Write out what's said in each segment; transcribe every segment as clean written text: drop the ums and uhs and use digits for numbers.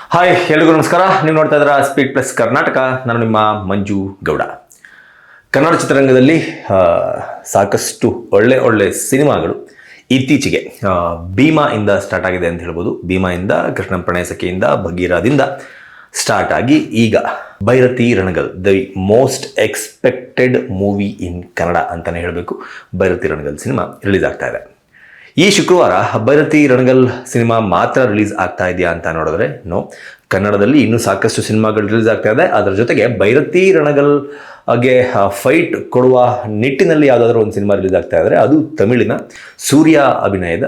Hi ಎಲ್ರಿಗೂ ನಮಸ್ಕಾರ. ನೀವು ನೋಡ್ತಾ ಇದ್ದೀರಾ ಸ್ಪೀಡ್ ಪ್ಲಸ್ ಕರ್ನಾಟಕ. ನಾನು ನಿಮ್ಮ ಮಂಜು ಗೌಡ. ಕನ್ನಡ ಚಿತ್ರರಂಗದಲ್ಲಿ ಸಾಕಷ್ಟು ಒಳ್ಳೆ ಸಿನಿಮಾಗಳು ಇತ್ತೀಚೆಗೆ ಭೀಮಾ ಇಂದ ಸ್ಟಾರ್ಟ್ ಆಗಿದೆ ಅಂತ ಹೇಳ್ಬೋದು. ಭೀಮಾ ಇಂದ, ಕೃಷ್ಣ ಪ್ರಣಯ ಸಖಿಯಿಂದ, ಭಗೀರಥದಿಂದ ಸ್ಟಾರ್ಟ್ ಆಗಿ ಈಗ Bhairathi Ranagal, the most expected movie in Kannada ಅಂತಲೇ ಹೇಳಬೇಕು. ಭೈರತಿ ರಣಗಲ್ ಸಿನಿಮಾ ರಿಲೀಸ್ ಆಗ್ತಾ ಇದೆ. ಈ ಶುಕ್ರವಾರ ಭೈರತಿ ರಣಗಲ್ ಸಿನಿಮಾ ಮಾತ್ರ ರಿಲೀಸ್ ಆಗ್ತಾ ಇದೆಯಾ ಅಂತ ನೋಡಿದ್ರೆ ನೋ, ಕನ್ನಡದಲ್ಲಿ ಇನ್ನೂ ಸಾಕಷ್ಟು ಸಿನಿಮಾಗಳು ರಿಲೀಸ್ ಆಗ್ತಾ ಇದೆ. ಅದರ ಜೊತೆಗೆ ಭೈರತಿ ರಣಗಲ್ ಗೆ ಫೈಟ್ ಕೊಡುವ ನಿಟ್ಟಿನಲ್ಲಿ ಯಾವುದಾದ್ರೂ ಒಂದು ಸಿನಿಮಾ ರಿಲೀಸ್ ಆಗ್ತಾ ಇದ್ದರೆ ಅದು ತಮಿಳಿನ ಸೂರ್ಯ ಅಭಿನಯದ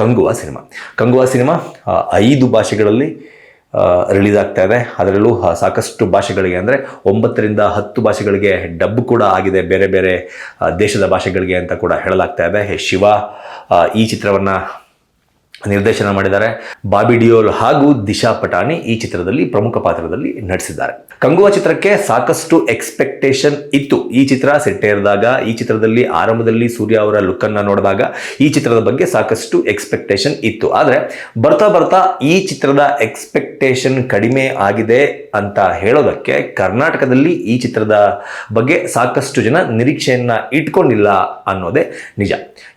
ಕಂಗುವಾ ಸಿನಿಮಾ. ಕಂಗುವಾ ಸಿನಿಮಾ 5 ಭಾಷೆಗಳಲ್ಲಿ ರಿಲೀಸ್ ಆಗ್ತಾ ಇದೆ. ಅದರಲ್ಲೂ ಸಾಕಷ್ಟು ಭಾಷೆಗಳಿಗೆ ಅಂದರೆ 9 ರಿಂದ 10 ಭಾಷೆಗಳಿಗೆ ಡಬ್ ಕೂಡ ಆಗಿದೆ, ಬೇರೆ ಬೇರೆ ದೇಶದ ಭಾಷೆಗಳಿಗೆ ಅಂತ ಕೂಡ ಹೇಳಲಾಗ್ತಾ ಇದೆ. ಶಿವ ಈ ಚಿತ್ರವನ್ನು ನಿರ್ದೇಶನ ಮಾಡಿದ್ದಾರೆ. ಬಾಬಿ ಡಿಯೋಲ್ ಹಾಗೂ ದಿಶಾ ಪಟಾಣಿ ಈ ಚಿತ್ರದಲ್ಲಿ ಪ್ರಮುಖ ಪಾತ್ರದಲ್ಲಿ ನಟಿಸಿದ್ದಾರೆ. ಕಂಗುವಾ ಚಿತ್ರಕ್ಕೆ ಸಾಕಷ್ಟು ಎಕ್ಸ್ಪೆಕ್ಟೇಷನ್ ಇತ್ತು. ಈ ಚಿತ್ರ ಸೆಟ್ಟೇರಿದಾಗ, ಈ ಚಿತ್ರದಲ್ಲಿ ಆರಂಭದಲ್ಲಿ ಸೂರ್ಯ ಅವರ ಲುಕ್ಕನ್ನು ನೋಡಿದಾಗ ಈ ಚಿತ್ರದ ಬಗ್ಗೆ ಸಾಕಷ್ಟು ಎಕ್ಸ್ಪೆಕ್ಟೇಷನ್ ಇತ್ತು. ಆದರೆ ಬರ್ತಾ ಬರ್ತಾ ಈ ಚಿತ್ರದ ಎಕ್ಸ್ಪೆಕ್ಟೇಷನ್ ಕಡಿಮೆ ಆಗಿದೆ ಅಂತ ಹೇಳೋದಕ್ಕೆ ಕರ್ನಾಟಕದಲ್ಲಿ ಈ ಚಿತ್ರದ ಬಗ್ಗೆ ಸಾಕಷ್ಟು ಜನ ನಿರೀಕ್ಷೆಯನ್ನ ಇಟ್ಕೊಂಡಿಲ್ಲ ಅನ್ನೋದೇ ನಿಜ.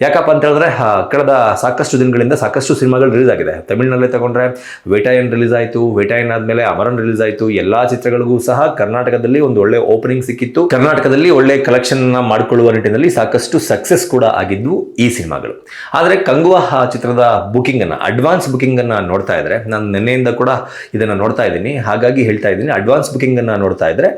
ಯಾಕಪ್ಪ ಅಂತ ಹೇಳಿದ್ರೆ ಕಳೆದ ಸಾಕಷ್ಟು ದಿನಗಳಿಂದ ಸಾಕಷ್ಟು ಸಿನಿಮಾಗಳು ರಿಲೀಸ್ ಆಗಿದೆ. ತಮಿಳಿನಲ್ಲೇ ತಗೊಂಡ್ರೆ ವೇಟಾಯನ್ ರಿಲೀಸ್ ಆಯಿತು, ವೇಟಾಯನ್ ಆದಮೇಲೆ ಅಮರನ್ ರಿಲೀಸ್ ಆಯಿತು. ಎಲ್ಲ ಚಿತ್ರಗಳಿಗೂ ಸಹ ಕರ್ನಾಟಕದಲ್ಲಿ ಒಂದು ಒಳ್ಳೆ ಓಪನಿಂಗ್ ಸಿಕ್ಕಿತ್ತು. ಕರ್ನಾಟಕದಲ್ಲಿ ಒಳ್ಳೆ ಕಲೆಕ್ಷನ್ ಮಾಡಿಕೊಳ್ಳುವ ನಿಟ್ಟಿನಲ್ಲಿ ಸಾಕಷ್ಟು ಸಕ್ಸಸ್ ಕೂಡ ಆಗಿದ್ವು ಈ ಸಿನಿಮಾಗಳು. ಆದರೆ ಕಂಗುವಾ ಚಿತ್ರದ ಬುಕಿಂಗ್ ಅನ್ನ, ಅಡ್ವಾನ್ಸ್ ಬುಕಿಂಗ್ ಅನ್ನ ನೋಡ್ತಾ ಇದ್ರೆ, ನಾನು ನಿನ್ನೆಯಿಂದ ಕೂಡ ಇದನ್ನ ನೋಡ್ತಾ ಇದ್ದೀನಿ, ಹಾಗಾಗಿ ಹೇಳ್ತಾ ಇದ್ದೀನಿ, ಅಡ್ವಾನ್ಸ್ ಬುಕಿಂಗ್ ಅನ್ನ ನೋಡ್ತಾ ಇದ್ರೆ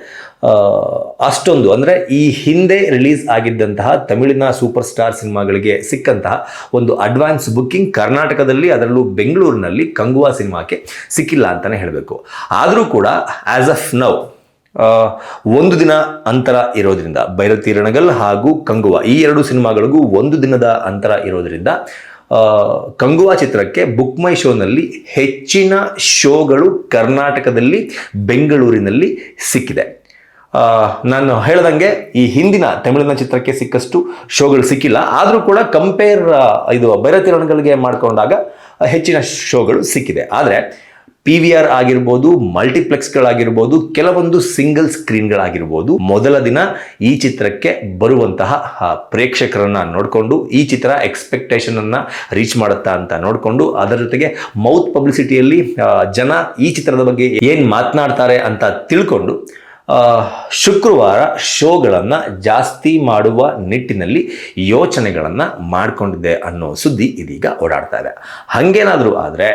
ಅಷ್ಟೊಂದು ಅಂದರೆ ಈ ಹಿಂದೆ ರಿಲೀಸ್ ಆಗಿದ್ದಂತಹ ತಮಿಳಿನ ಸೂಪರ್ ಸ್ಟಾರ್ ಸಿನಿಮಾಗಳಿಗೆ ಸಿಕ್ಕಂತಹ ಒಂದು ಅಡ್ವಾನ್ಸ್ ಬುಕ್ಕಿಂಗ್ ಕರ್ನಾಟಕದಲ್ಲಿ, ಅದರಲ್ಲೂ ಬೆಂಗಳೂರಿನಲ್ಲಿ ಕಂಗುವಾ ಸಿನಿಮಾಕ್ಕೆ ಸಿಕ್ಕಿಲ್ಲ ಅಂತಲೇ ಹೇಳಬೇಕು. ಆದರೂ ಕೂಡ ಆಸ್ ಆಫ್ ನೌ ಒಂದು ದಿನ ಅಂತರ ಇರೋದ್ರಿಂದ, ಭೈರತಿ ರಣಗಲ್ ಹಾಗೂ ಕಂಗುವಾ ಈ 2 ಸಿನಿಮಾಗಳಿಗೂ 1 ದಿನದ ಅಂತರ ಇರೋದ್ರಿಂದ ಕಂಗುವಾ ಚಿತ್ರಕ್ಕೆ ಬುಕ್ ಮೈ ಶೋನಲ್ಲಿ ಹೆಚ್ಚಿನ ಶೋಗಳು ಕರ್ನಾಟಕದಲ್ಲಿ, ಬೆಂಗಳೂರಿನಲ್ಲಿ ಸಿಕ್ಕಿದೆ. ನಾನು ಹೇಳ್ದಂಗೆ ಈ ಹಿಂದಿನ ತಮಿಳಿನ ಚಿತ್ರಕ್ಕೆ ಸಿಕ್ಕಷ್ಟು ಶೋಗಳು ಸಿಕ್ಕಿಲ್ಲ. ಆದರೂ ಕೂಡ ಕಂಪೇರ್ ಇದು ಭೈರತಿ ರಣಗಲ್ಗೆ ಮಾಡಿಕೊಂಡಾಗ ಹೆಚ್ಚಿನ ಶೋಗಳು ಸಿಕ್ಕಿದೆ. ಆದರೆ PVR ಆಗಿರ್ಬೋದು, ಮಲ್ಟಿಪ್ಲೆಕ್ಸ್ಗಳಾಗಿರ್ಬೋದು, ಕೆಲವೊಂದು ಸಿಂಗಲ್ ಸ್ಕ್ರೀನ್ಗಳಾಗಿರ್ಬೋದು, ಮೊದಲ ದಿನ ಈ ಚಿತ್ರಕ್ಕೆ ಬರುವಂತಹ ಪ್ರೇಕ್ಷಕರನ್ನ ನೋಡಿಕೊಂಡು, ಈ ಚಿತ್ರ ಎಕ್ಸ್ಪೆಕ್ಟೇಷನ್ ಅನ್ನ ರೀಚ್ ಮಾಡುತ್ತಾ ಅಂತ ನೋಡಿಕೊಂಡು, ಅದರ ಜೊತೆಗೆ ಮೌತ್ ಪಬ್ಲಿಸಿಟಿಯಲ್ಲಿ ಜನ ಈ ಚಿತ್ರದ ಬಗ್ಗೆ ಏನು ಮಾತನಾಡ್ತಾರೆ ಅಂತ ತಿಳ್ಕೊಂಡು ಶುಕ್ರವಾರ ಶೋಗಳನ್ನು ಜಾಸ್ತಿ ಮಾಡುವ ನಿಟ್ಟಿನಲ್ಲಿ ಯೋಚನೆಗಳನ್ನು ಮಾಡಿಕೊಂಡಿದೆ ಅನ್ನೋ ಸುದ್ದಿ ಇದೀಗ ಓಡಾಡ್ತಾ ಇದೆ. ಹಾಗೇನಾದರೂ ಆದರೆ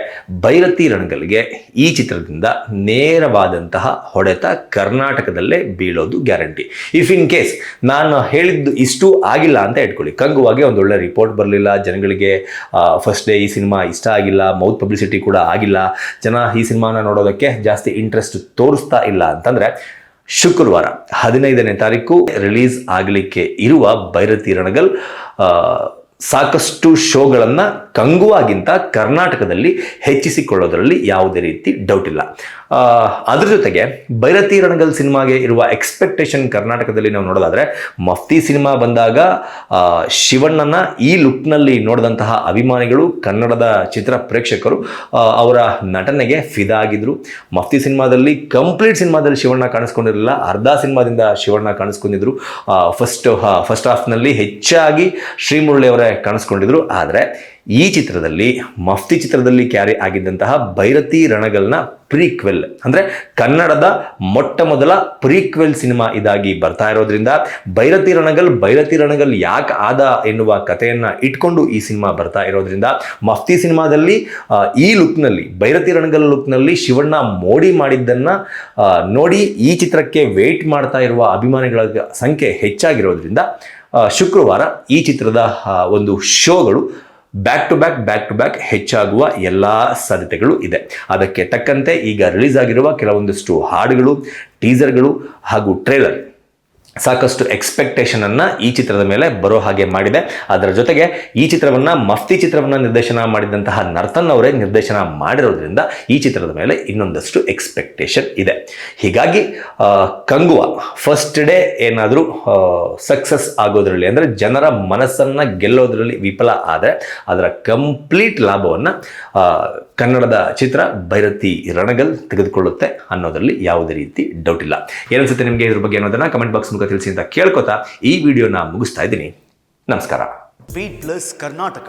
ಭೈರತಿ ರಣಗಲ್ಗೆ ಈ ಚಿತ್ರದಿಂದ ನೇರವಾದಂತಹ ಹೊಡೆತ ಕರ್ನಾಟಕದಲ್ಲೇ ಬೀಳೋದು ಗ್ಯಾರಂಟಿ. ಇಫ್ ಇನ್ ಕೇಸ್ ನಾನು ಹೇಳಿದ್ದು ಇಷ್ಟು ಆಗಿಲ್ಲ ಅಂತ ಇಟ್ಕೊಳ್ಳಿ, ಕಂಗುವಾಗೆ ಒಂದೊಳ್ಳೆ ರಿಪೋರ್ಟ್ ಬರಲಿಲ್ಲ, ಜನಗಳಿಗೆ ಫಸ್ಟ್ ಡೇ ಈ ಸಿನಿಮಾ ಇಷ್ಟ ಆಗಿಲ್ಲ, ಮೌತ್ ಪಬ್ಲಿಸಿಟಿ ಕೂಡ ಆಗಿಲ್ಲ, ಜನ ಈ ಸಿನಿಮಾನ ನೋಡೋದಕ್ಕೆ ಜಾಸ್ತಿ ಇಂಟ್ರೆಸ್ಟ್ ತೋರಿಸ್ತಾ ಇಲ್ಲ ಅಂತಂದರೆ ಶುಕ್ರವಾರ 15ನೇ ತಾರೀಕು ರಿಲೀಸ್ ಆಗಲಿಕ್ಕೆ ಇರುವ ಭೈರತಿ ರಣಗಲ್ ಸಾಕಷ್ಟು ಶೋಗಳನ್ನು ಕಂಗುವಾಗಿಂತ ಕರ್ನಾಟಕದಲ್ಲಿ ಹೆಚ್ಚಿಸಿಕೊಳ್ಳೋದರಲ್ಲಿ ಯಾವುದೇ ರೀತಿ ಡೌಟ್ ಇಲ್ಲ. ಅದ್ರ ಜೊತೆಗೆ ಭೈರತಿ ರಣಗಲ್ ಸಿನಿಮಾಗೆ ಇರುವ ಎಕ್ಸ್ಪೆಕ್ಟೇಷನ್ ಕರ್ನಾಟಕದಲ್ಲಿ ನಾವು ನೋಡೋದಾದ್ರೆ, ಮಫ್ತಿ ಸಿನಿಮಾ ಬಂದಾಗ ಶಿವಣ್ಣನ ಈ ಲುಕ್ನಲ್ಲಿ ನೋಡಿದಂತಹ ಅಭಿಮಾನಿಗಳು, ಕನ್ನಡದ ಚಿತ್ರ ಪ್ರೇಕ್ಷಕರು ಅವರ ನಟನೆಗೆ ಫಿದಾ ಆಗಿದ್ರು. ಮಫ್ತಿ ಸಿನಿಮಾದಲ್ಲಿ ಕಂಪ್ಲೀಟ್ ಸಿನಿಮಾದಲ್ಲಿ ಶಿವಣ್ಣ ಕಾಣಿಸ್ಕೊಂಡಿರಲಿಲ್ಲ, ಅರ್ಧ ಸಿನಿಮಾದಿಂದ ಶಿವಣ್ಣ ಕಾಣಿಸ್ಕೊಂಡಿದ್ರು. ಫಸ್ಟ್ ಹಾಫ್ನಲ್ಲಿ ಹೆಚ್ಚಾಗಿ ಶ್ರೀಮುರಳಿ ಅವರೇ ಕಾಣಿಸ್ಕೊಂಡಿದ್ರು. ಆದರೆ ಈ ಚಿತ್ರದಲ್ಲಿ, ಮಫ್ತಿ ಚಿತ್ರದಲ್ಲಿ ಕ್ಯಾರಿ ಆಗಿದ್ದಂತಹ ಭೈರತಿ ರಣಗಲ್ನ ಪ್ರೀಕ್ವೆಲ್ ಅಂದರೆ ಕನ್ನಡದ ಮೊಟ್ಟ ಮೊದಲ ಪ್ರೀಕ್ವೆಲ್ ಸಿನಿಮಾ ಇದಾಗಿ ಬರ್ತಾ ಇರೋದ್ರಿಂದ, ಭೈರತಿ ರಣಗಲ್ ಯಾಕೆ ಆದ ಎನ್ನುವ ಕಥೆಯನ್ನ ಇಟ್ಕೊಂಡು ಈ ಸಿನಿಮಾ ಬರ್ತಾ ಇರೋದ್ರಿಂದ, ಮಫ್ತಿ ಸಿನಿಮಾದಲ್ಲಿ ಈ ಲುಕ್ನಲ್ಲಿ, ಭೈರತಿ ರಣಗಲ್ ಲುಕ್ನಲ್ಲಿ ಶಿವಣ್ಣ ಮೋಡಿ ಮಾಡಿದ್ದನ್ನ ನೋಡಿ ಈ ಚಿತ್ರಕ್ಕೆ ವೇಟ್ ಮಾಡ್ತಾ ಇರುವ ಅಭಿಮಾನಿಗಳ ಸಂಖ್ಯೆ ಹೆಚ್ಚಾಗಿರೋದ್ರಿಂದ ಶುಕ್ರವಾರ ಈ ಚಿತ್ರದ ಒಂದು ಶೋಗಳು ಬ್ಯಾಕ್ ಟು ಬ್ಯಾಕ್ ಹೆಚ್ಚಾಗುವ ಎಲ್ಲ ಸಾಧ್ಯತೆಗಳು ಇದೆ. ಅದಕ್ಕೆ ತಕ್ಕಂತೆ ಈಗ ರಿಲೀಸ್ ಆಗಿರುವ ಕೆಲವೊಂದಿಷ್ಟು ಹಾಡುಗಳು, ಟೀಸರ್ಗಳು ಹಾಗೂ ಟ್ರೇಲರ್ ಸಾಕಷ್ಟು ಎಕ್ಸ್ಪೆಕ್ಟೇಷನ್ ಅನ್ನ ಈ ಚಿತ್ರದ ಮೇಲೆ ಬರೋ ಹಾಗೆ ಮಾಡಿದೆ. ಅದರ ಜೊತೆಗೆ ಈ ಚಿತ್ರವನ್ನ, ಮಫ್ತಿ ಚಿತ್ರವನ್ನ ನಿರ್ದೇಶನ ಮಾಡಿದಂತಹ ನರ್ತನ್ ಅವರೇ ನಿರ್ದೇಶನ ಮಾಡಿರೋದ್ರಿಂದ ಈ ಚಿತ್ರದ ಮೇಲೆ ಇನ್ನೊಂದಷ್ಟು ಎಕ್ಸ್ಪೆಕ್ಟೇಷನ್ ಇದೆ. ಹೀಗಾಗಿ ಕಂಗುವಾ ಫಸ್ಟ್ ಡೇ ಏನಾದರೂ ಸಕ್ಸಸ್ ಆಗೋದ್ರಲ್ಲಿ, ಅಂದರೆ ಜನರ ಮನಸ್ಸನ್ನ ಗೆಲ್ಲೋದ್ರಲ್ಲಿ ವಿಫಲ ಆದರೆ ಅದರ ಕಂಪ್ಲೀಟ್ ಲಾಭವನ್ನ ಕನ್ನಡದ ಚಿತ್ರ ಭೈರತಿ ರಣಗಲ್ ತೆಗೆದುಕೊಳ್ಳುತ್ತೆ ಅನ್ನೋದರಲ್ಲಿ ಯಾವುದೇ ರೀತಿ ಡೌಟ್ ಇಲ್ಲ. ಏನನ್ಸುತ್ತೆ ನಿಮಗೆ ಇದ್ರ ಬಗ್ಗೆ ಅನ್ನೋದನ್ನ ಕಮೆಂಟ್ ಬಾಕ್ಸ್ ಮೂಲಕ ತಿಳಿಸಿ ಅಂತ ಕೇಳ್ಕೊತಾ ಈ ವಿಡಿಯೋನ ಮುಗಿಸ್ತಾ ಇದ್ದೀನಿ. ನಮಸ್ಕಾರ. Speed plus Karnataka.